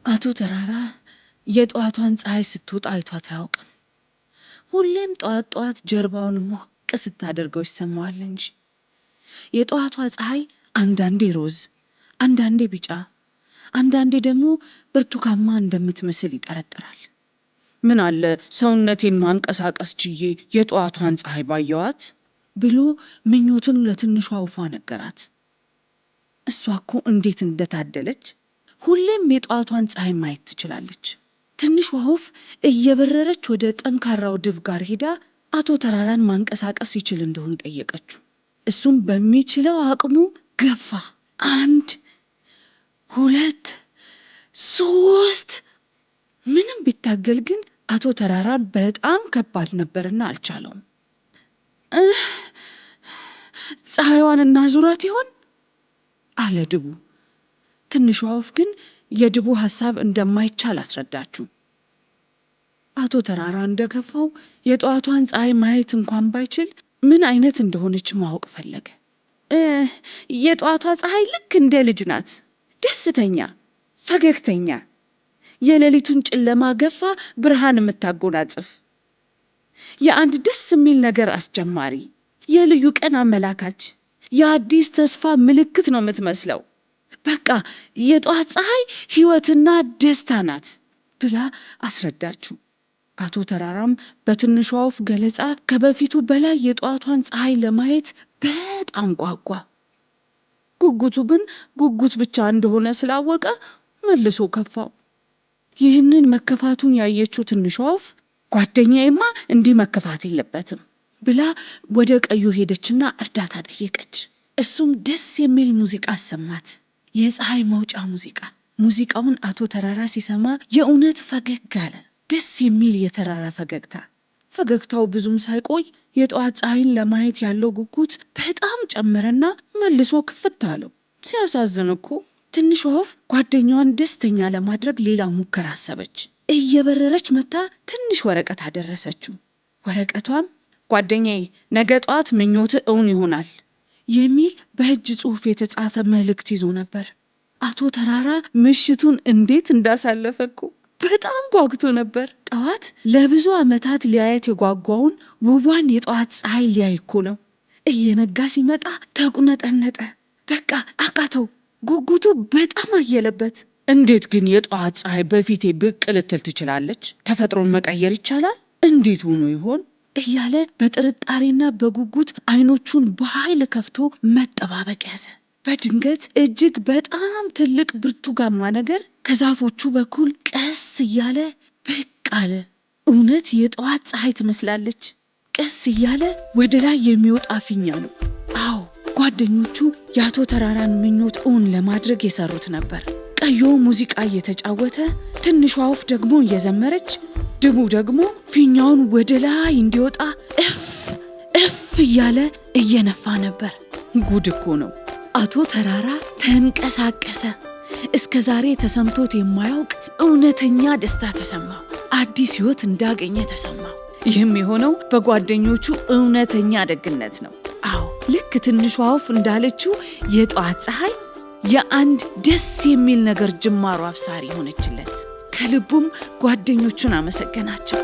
አቶ ተራራ የጧቷን ፀሐይ ስትወጣ አይቷት አያውቅም። ሁሌም ጧት ጀርባውን ሞቅ ስታደርገው ይሰማዋል እንጂ የጧቷ ፀሐይ አንዳንዴ ሮዝ፣ አንዳንዴ ቢጫ፣ አንዳንዴ ደግሞ ብርቱካንማ እንደምትመስል ይጠረጥራል። ምን አለ ሰውነቴን ማንቀሳቀስ ችዬ የጧቷን ፀሐይ ባየዋት ብሎ ምኞቱን ለትንሿ ወፏ ነገራት። እሷ እኮ እንዴት እንደታደለች! ሁሌም የጧቷን ፀሐይ ማየት ትችላለች። ትንሿ ወፍ እየበረረች ወደ ጠንካራው ድብ ጋር ሄዳ አቶ ተራራን ማንቀሳቀስ ይችል እንደሆን ጠየቀችው። እሱም በሚችለው አቅሙ ገፋ። 1 2 3 ምንም ቢታገል ግን አቶ ተራራ በጣም ከባድ ነበርና አልቻለውም። ፀሐይዋን እናዙራት ይሆን አለ ድቡ። ትንሿ ወፍ ግን የድቡ ሐሳብ እንደማይቻል አስረዳችው። አቶ ተራራ እንደከፋው የጧቷን ፀሐይ ማየት እንኳን ባይችል ምን አይነት እንደሆነች ማወቅ ፈለገ። የጧቷ ፀሐይ ልክ እንደ ልጅ ናት፣ ደስተኛ፣ ፈገግተኛ፣ የሌሊቱን ጨለማ ገፋ ብርሃን የምታጎናጽፍ፣ የአንድ ደስ የሚል ነገር አስጀማሪ፣ የልዩ ቀን አመላካች፣ የአዲስ ተስፋ ምልክት ነው የምትመስለው። በቃ የጧት ፀሐይ ህይወትና ደስታ ናት ብላ አስረዳችው። አቶ ተራራም በትንሿ ወፍ ገለጻ ከበፊቱ በላይ የጧቷን ፀሐይ ለማየት በጣም ጓጓ። ጉጉቱ ግን ጉጉት ብቻ እንደሆነ ስላወቀ መልሶ ከፋው። ይህንን መከፋቱን ያየችው ትንሿ ወፍ ጓደኛዬማ እንዲህ መከፋት የለበትም ብላ ወደ ቀዩ ሄደችና እርዳታ ጠየቀች። እሱም ደስ የሚል ሙዚቃ አሰማት፣ የፀሐይ መውጫ ሙዚቃ። ሙዚቃውን አቶ ተራራ ሲሰማ የእውነት ፈገግ አለ። ደስ የሚል የተራራ ፈገግታ። ፈገግታው ብዙም ሳይቆይ የጠዋት ፀሐይን ለማየት ያለው ጉጉት በጣም ጨመረና መልሶ ክፍት አለው። ሲያሳዝን እኮ ትንሿ ወፍ ጓደኛዋን ደስተኛ ለማድረግ ሌላ ሙከራ አሰበች። እየበረረች መታ ትንሽ ወረቀት አደረሰችው። ወረቀቷም ጓደኛዬ ነገ ጠዋት ምኞትህ እውን ይሆናል የሚል በእጅ ጽሑፍ የተጻፈ መልእክት ይዞ ነበር። አቶ ተራራ ምሽቱን እንዴት እንዳሳለፈ እኮ በጣም ጓጉቶ ነበር። ጠዋት ለብዙ ዓመታት ሊያየት የጓጓውን ውቧን የጠዋት ፀሐይ ሊያይ እኮ ነው። እየነጋ ሲመጣ ተቁነጠነጠ። በቃ አቃተው። ጉጉቱ በጣም አየለበት። እንዴት ግን የጠዋት ፀሐይ በፊቴ ብቅ ልትል ትችላለች? ተፈጥሮን መቀየር ይቻላል? እንዴት ሆኖ ይሆን እያለ በጥርጣሬና በጉጉት አይኖቹን በኃይል ከፍቶ መጠባበቅ ያዘ። በድንገት እጅግ በጣም ትልቅ ብርቱካንማ ነገር ከዛፎቹ በኩል ቀስ እያለ ብቅ አለ። እውነት የጠዋት ፀሐይ ትመስላለች። ቀስ እያለ ወደ ላይ የሚወጣ ፊኛ ነው። አዎ፣ ጓደኞቹ የአቶ ተራራን ምኞት እውን ለማድረግ የሰሩት ነበር። ቀዩ ሙዚቃ እየተጫወተ፣ ትንሿ ወፍ ደግሞ እየዘመረች፣ ድቡ ደግሞ ፊኛውን ወደ ላይ እንዲወጣ እፍ እፍ እያለ እየነፋ ነበር። ጉድ እኮ ነው። አቶ ተራራ ተንቀሳቀሰ። እስከ ዛሬ ተሰምቶት የማያውቅ እውነተኛ ደስታ ተሰማው። አዲስ ሕይወት እንዳገኘ ተሰማው። ይህም የሆነው በጓደኞቹ እውነተኛ ደግነት ነው። አዎ፣ ልክ ትንሿ ወፍ እንዳለችው የጠዋት ፀሐይ የአንድ ደስ የሚል ነገር ጅማሮ አብሳሪ ሆነችለት። ከልቡም ጓደኞቹን አመሰገናቸው።